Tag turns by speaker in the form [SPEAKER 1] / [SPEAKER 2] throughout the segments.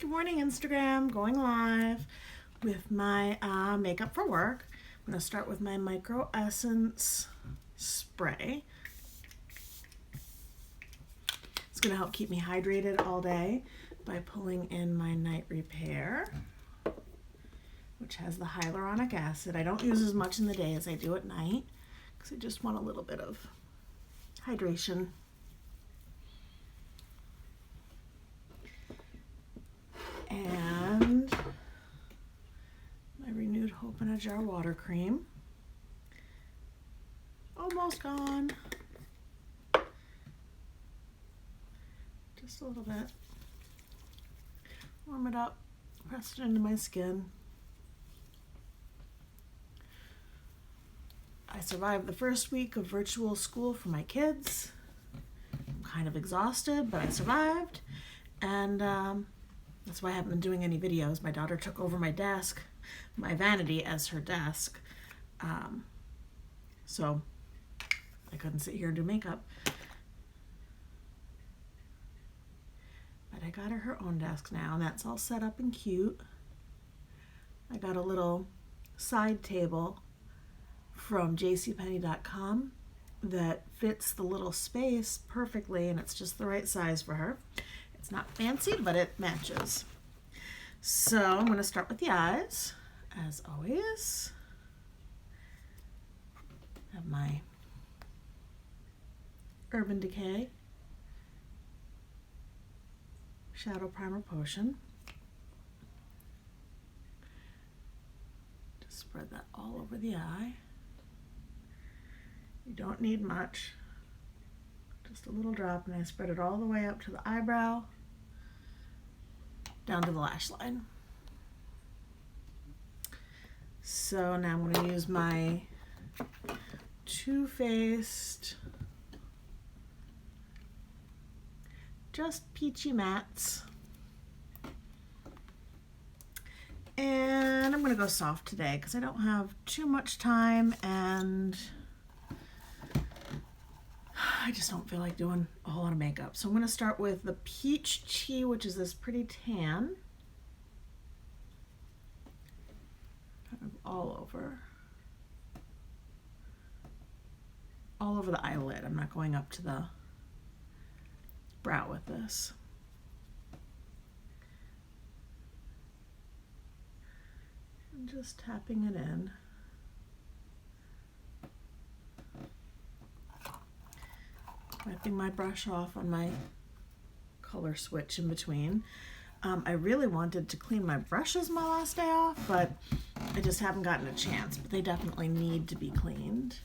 [SPEAKER 1] Good morning, Instagram. Going live with my makeup for work. I'm going to start with my Micro Essence spray. It's going to help keep me hydrated all day by pulling in my Night Repair, which has the hyaluronic acid. I don't use as much in the day as I do at night because I just want a little bit of hydration. And my Renewed Hope in a Jar water cream. Almost gone. Just a little bit. Warm it up, press it into my skin. I survived the first week of virtual school for my kids. I'm kind of exhausted, but I survived. And that's why I haven't been doing any videos. My daughter took over my desk, my vanity as her desk. So I couldn't sit here and do makeup. But I got her own desk now, and that's all set up and cute. I got a little side table from jcpenney.com that fits the little space perfectly, and it's just the right size for her. It's not fancy, but it matches. So I'm going to start with the eyes, as always. I have my Urban Decay Shadow Primer Potion. Just spread that all over the eye. You don't need much, just a little drop, and I spread it all the way up to the eyebrow, down to the lash line. So now I'm going to use my Too Faced Just Peachy Mattes. And I'm going to go soft today because I don't have too much time and I just don't feel like doing a whole lot of makeup. So I'm going to start with the Peach Chi, which is this pretty tan. Kind of all over the eyelid. I'm not going up to the brow with this. I'm just tapping it in. Wiping my brush off on my color switch in between. I really wanted to clean my brushes my last day off, but I just haven't gotten a chance, but they definitely need to be cleaned.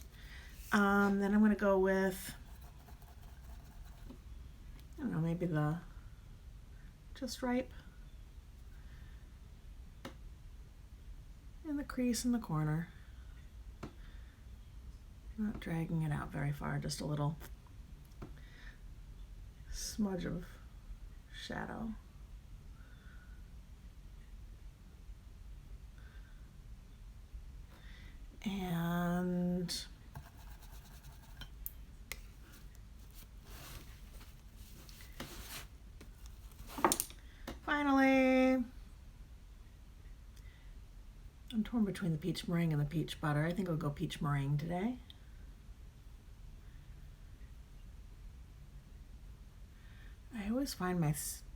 [SPEAKER 1] Then I'm going to go with, I don't know, maybe the Just Ripe in the crease in the corner. Not dragging it out very far, just a little smudge of shadow. And finally, I'm torn between the peach meringue and the peach butter. I think I'll go peach meringue today. I always find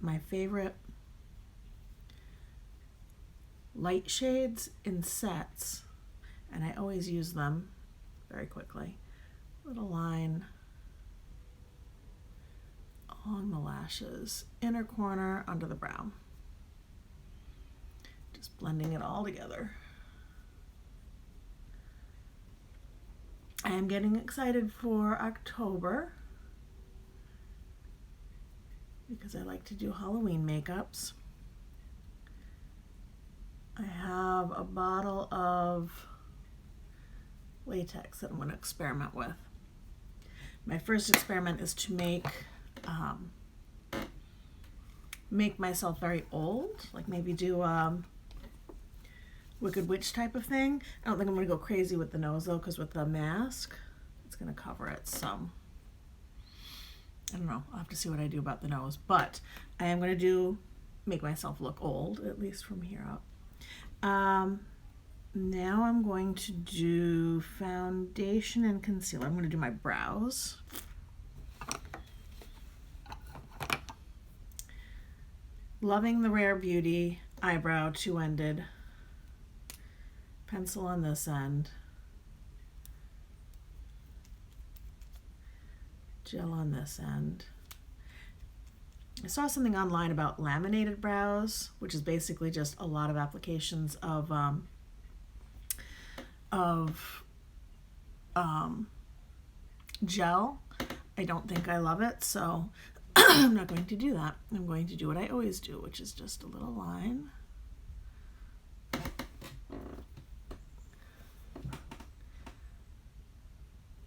[SPEAKER 1] my favorite light shades in sets, and I always use them very quickly. Little line along the lashes, inner corner, under the brow. Just blending it all together. I am getting excited for October because I like to do Halloween makeups. I have a bottle of latex that I'm going to experiment with. My first experiment is to make myself very old, like maybe do Wicked Witch type of thing. I don't think I'm going to go crazy with the nose though, because with the mask, it's going to cover it some. I don't know. I'll have to see what I do about the nose. But I am going to do make myself look old, at least from here up. Now I'm going to do foundation and concealer. I'm going to do my brows. Loving the Rare Beauty eyebrow two-ended. Pencil on this end. Gel on this end. I saw something online about laminated brows, which is basically just a lot of applications of gel. I don't think I love it, so I'm not going to do that. I'm going to do what I always do, which is just a little line.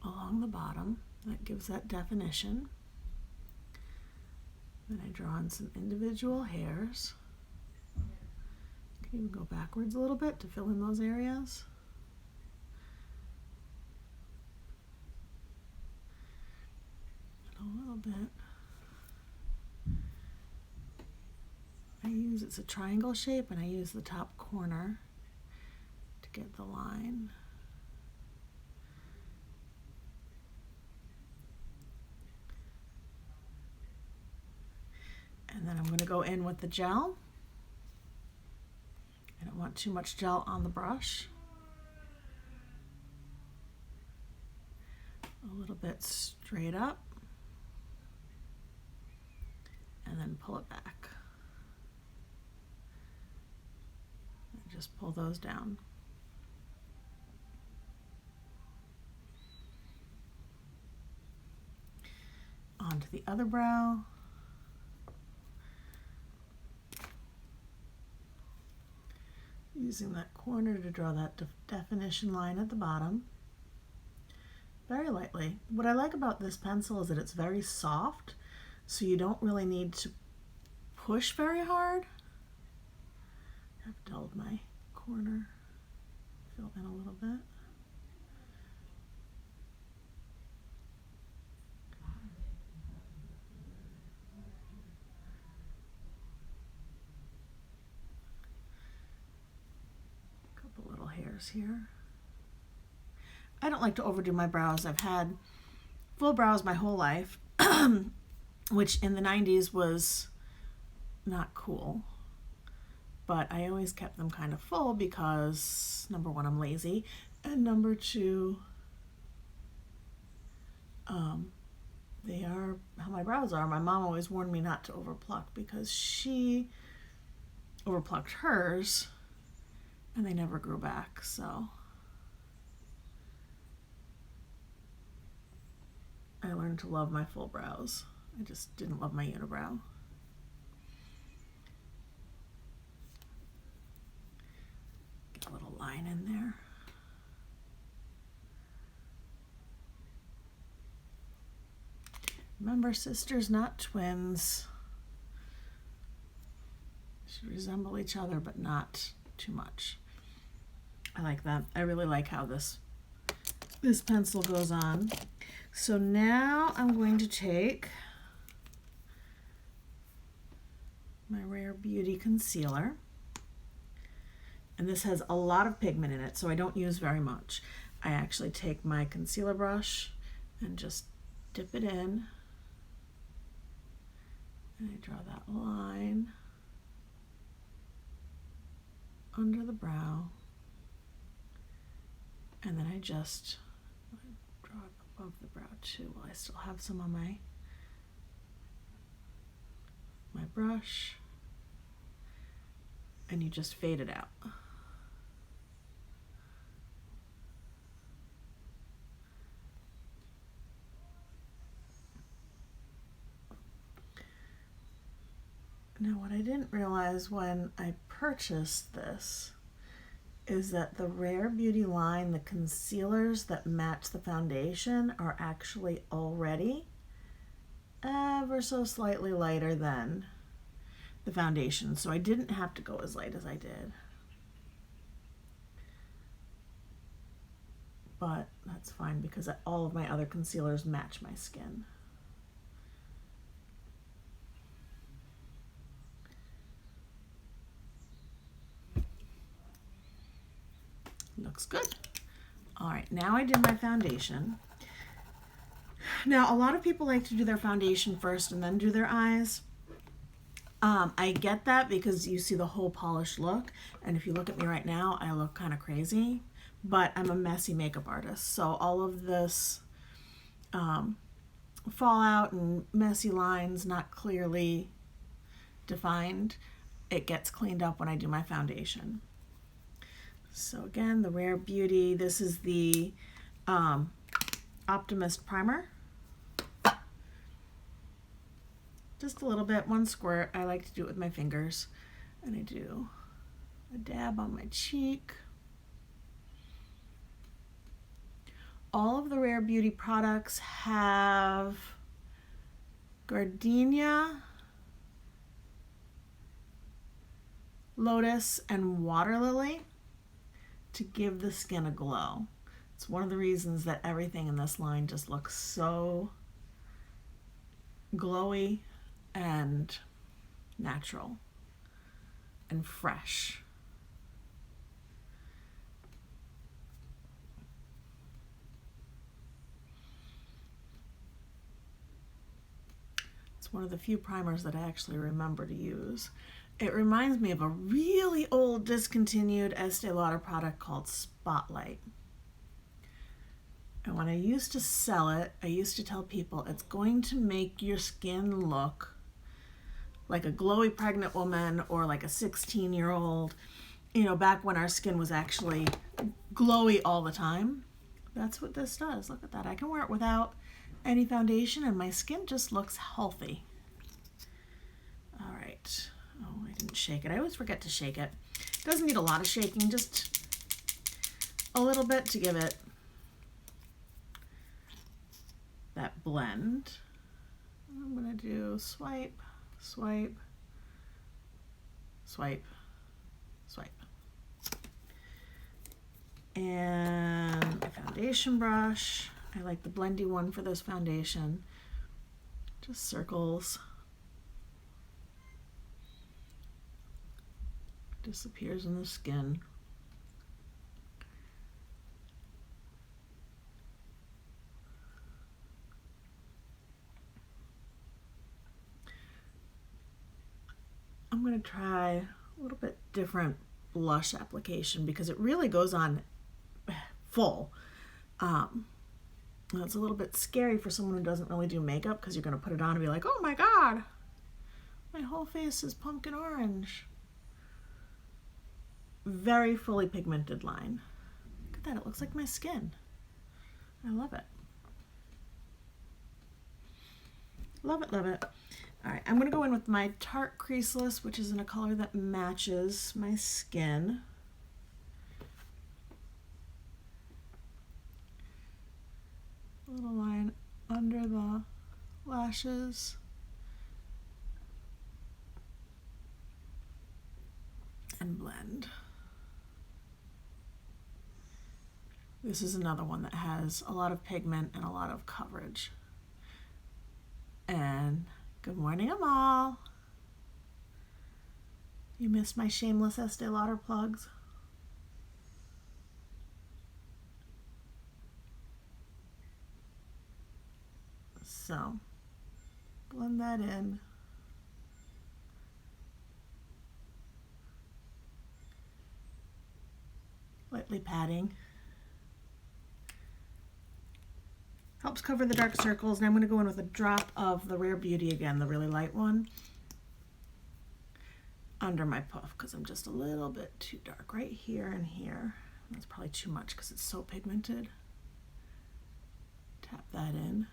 [SPEAKER 1] Along the bottom, that gives that definition. Then I draw on some individual hairs. I can even go backwards a little bit to fill in those areas. And a little bit. It's a triangle shape, and I use the top corner to get the line. And then I'm going to go in with the gel. I don't want too much gel on the brush. A little bit straight up. And then pull it back. And just pull those down. Onto the other brow. Using that corner to draw that definition line at the bottom. Very lightly. What I like about this pencil is that it's very soft, so you don't really need to push very hard. I've dulled my corner, fill in a little bit. Here. I don't like to overdo my brows. I've had full brows my whole life, which in the 90s was not cool, but I always kept them kind of full because number one, I'm lazy, and number two, they are how my brows are. My mom always warned me not to overpluck because she overplucked hers and they never grew back, so I learned to love my full brows. I just didn't love my unibrow. Get a little line in there. Remember, sisters, not twins. Should resemble each other, but not too much. I like that. I really like how this pencil goes on. So now I'm going to take my Rare Beauty concealer, and this has a lot of pigment in it, so I don't use very much. I actually take my concealer brush and just dip it in, and I draw that line under the brow, and then I just draw it above the brow too while I still have some on my brush, and you just fade it out. Now, what I didn't realize when I purchased this is that the Rare Beauty line, the concealers that match the foundation, are actually already ever so slightly lighter than the foundation. So I didn't have to go as light as I did. But that's fine because all of my other concealers match my skin. Looks good. All right, now I did my foundation. Now, a lot of people like to do their foundation first and then do their eyes. I get that because you see the whole polished look, and if you look at me right now, I look kind of crazy, but I'm a messy makeup artist, so all of this fallout and messy lines not clearly defined, it gets cleaned up when I do my foundation. So again, the Rare Beauty, this is the Optimist Primer. Just a little bit, one squirt. I like to do it with my fingers. And I do a dab on my cheek. All of the Rare Beauty products have gardenia, lotus, and water lily to give the skin a glow. It's one of the reasons that everything in this line just looks so glowy and natural and fresh. It's one of the few primers that I actually remember to use. It reminds me of a really old discontinued Estee Lauder product called Spotlight. And when I used to sell it, I used to tell people it's going to make your skin look like a glowy pregnant woman or like a 16-year-old, you know, back when our skin was actually glowy all the time. That's what this does. Look at that. I can wear it without any foundation and my skin just looks healthy. All right. Oh, I didn't shake it. I always forget to shake it. It doesn't need a lot of shaking, just a little bit to give it that blend. I'm gonna do swipe, swipe, swipe, swipe. And my foundation brush. I like the blendy one for this foundation. Just circles. Disappears in the skin. I'm going to try a little bit different blush application because it really goes on full. It's a little bit scary for someone who doesn't really do makeup because you're going to put it on and be like, oh my god, my whole face is pumpkin orange. Very fully pigmented line. Look at that, it looks like my skin. I love it. Love it, love it. All right, I'm going to go in with my Tarte Creaseless, which is in a color that matches my skin. A little line under the lashes. And blend. This is another one that has a lot of pigment and a lot of coverage. And good morning, Amal. You missed my shameless Estee Lauder plugs. So, blend that in. Lightly patting. Helps cover the dark circles, and I'm going to go in with a drop of the Rare Beauty again, the really light one, under my puff because I'm just a little bit too dark right here and here. That's probably too much because it's so pigmented. Tap that in.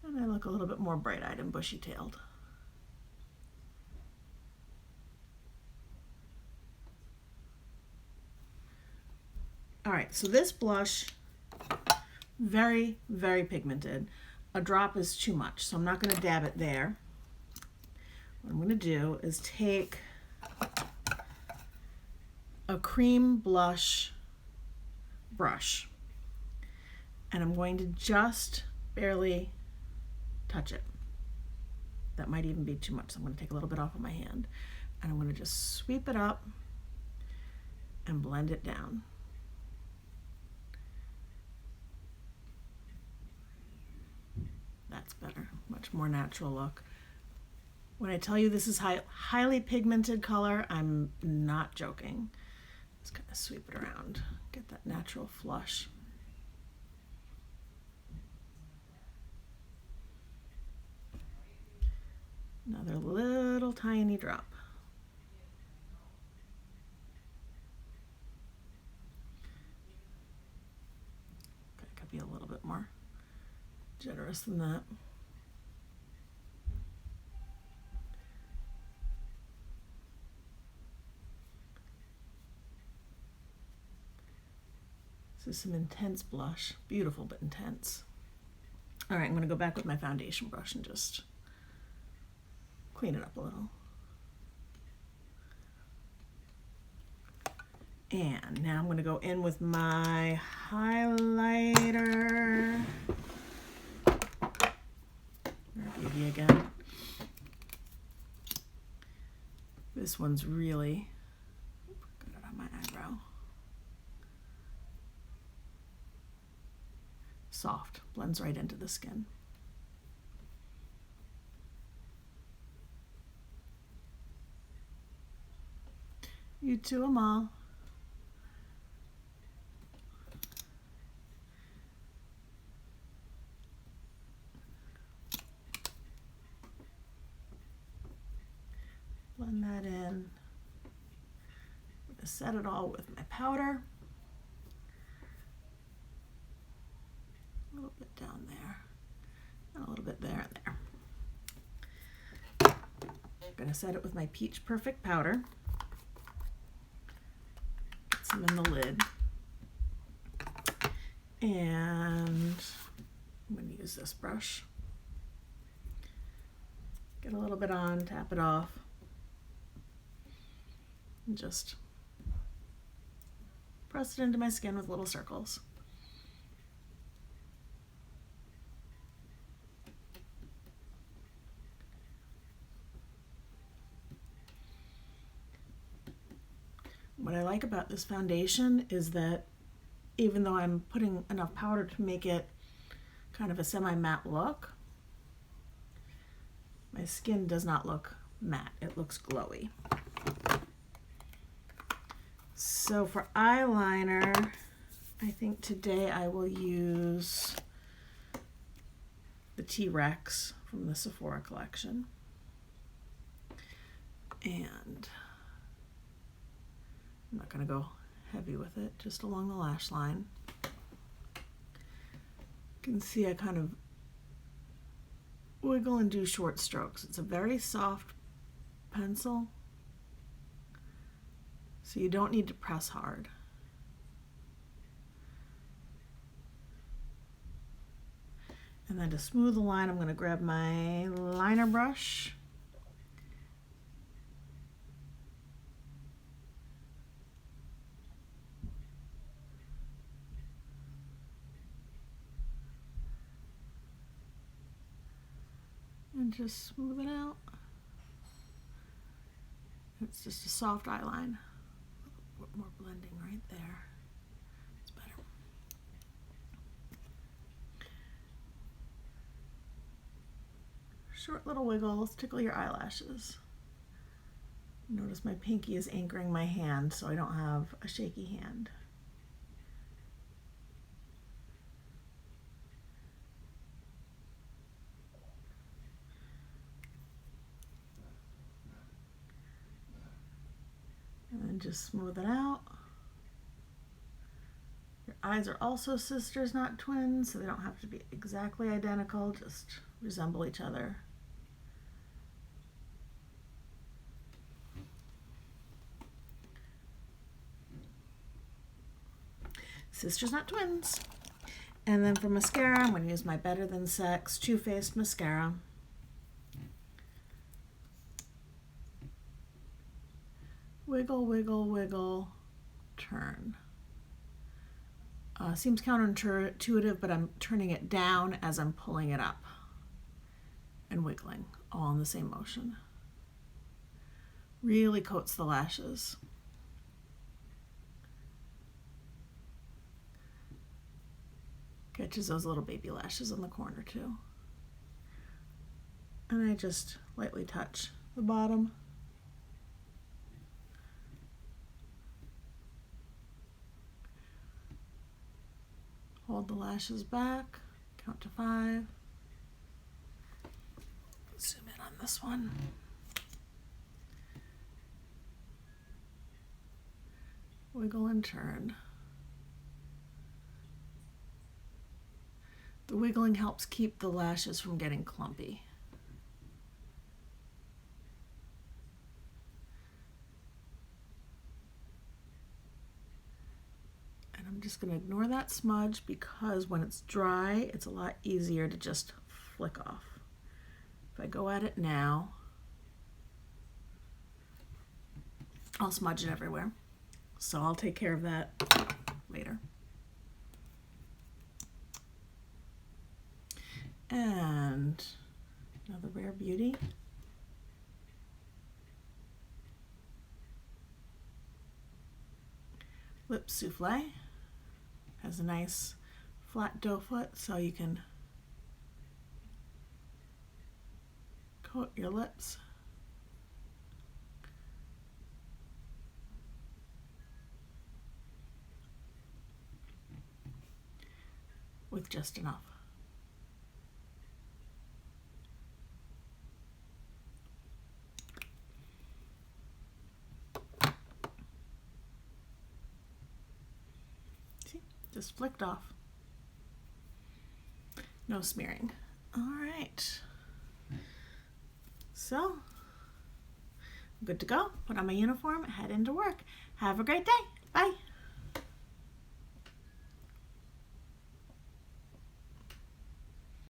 [SPEAKER 1] And I look a little bit more bright-eyed and bushy-tailed. All right, so this blush, very, very pigmented. A drop is too much, so I'm not going to dab it there. What I'm going to do is take a cream blush brush, and I'm going to just barely touch it. That might even be too much, so I'm going to take a little bit off of my hand. And I'm going to just sweep it up and blend it down. That's better, much more natural look. When I tell you this is highly pigmented color, I'm not joking. Just kind of sweep it around, get that natural flush. Another little tiny drop. Okay, could be a little bit more generous than that. This is some intense blush, beautiful but intense. All right, I'm going to go back with my foundation brush and just clean it up a little. And now I'm going to go in with my highlighter. Beauty again. This one's really, got it on my eyebrow. Soft, blends right into the skin. You too, Amal. Blend that in. I'm going to set it all with my powder. A little bit down there, and a little bit there and there. I'm going to set it with my Peach Perfect powder. Get some in the lid. And I'm going to use this brush. Get a little bit on, tap it off, and just press it into my skin with little circles. What I like about this foundation is that even though I'm putting enough powder to make it kind of a semi-matte look, my skin does not look matte, it looks glowy. So for eyeliner, I think today I will use the T-Rex from the Sephora collection. And I'm not going to go heavy with it, just along the lash line. You can see I kind of wiggle and do short strokes. It's a very soft pencil, so you don't need to press hard. And then to smooth the line, I'm going to grab my liner brush. And just smooth it out. It's just a soft eye line. A little more blending right there. It's better. Short little wiggles, tickle your eyelashes. Notice my pinky is anchoring my hand so I don't have a shaky hand. And then just smooth it out. Your eyes are also sisters, not twins, so they don't have to be exactly identical, just resemble each other. Sisters, not twins. And then for mascara, I'm going to use my Better Than Sex Too Faced mascara. Wiggle, wiggle, wiggle, turn. Seems counterintuitive, but I'm turning it down as I'm pulling it up and wiggling, all in the same motion. Really coats the lashes. Catches those little baby lashes in the corner too. And I just lightly touch the bottom. Hold the lashes back, count to 5. Zoom in on this one. Wiggle and turn. The wiggling helps keep the lashes from getting clumpy. I'm just going to ignore that smudge because when it's dry, it's a lot easier to just flick off. If I go at it now, I'll smudge it everywhere. So I'll take care of that later. And another Rare Beauty. Lip Souffle. Has a nice flat doe foot, so you can coat your lips. With just enough. See, just flicked off. No smearing. All right. So, I'm good to go. Put on my uniform, head into work. Have a great day. Bye.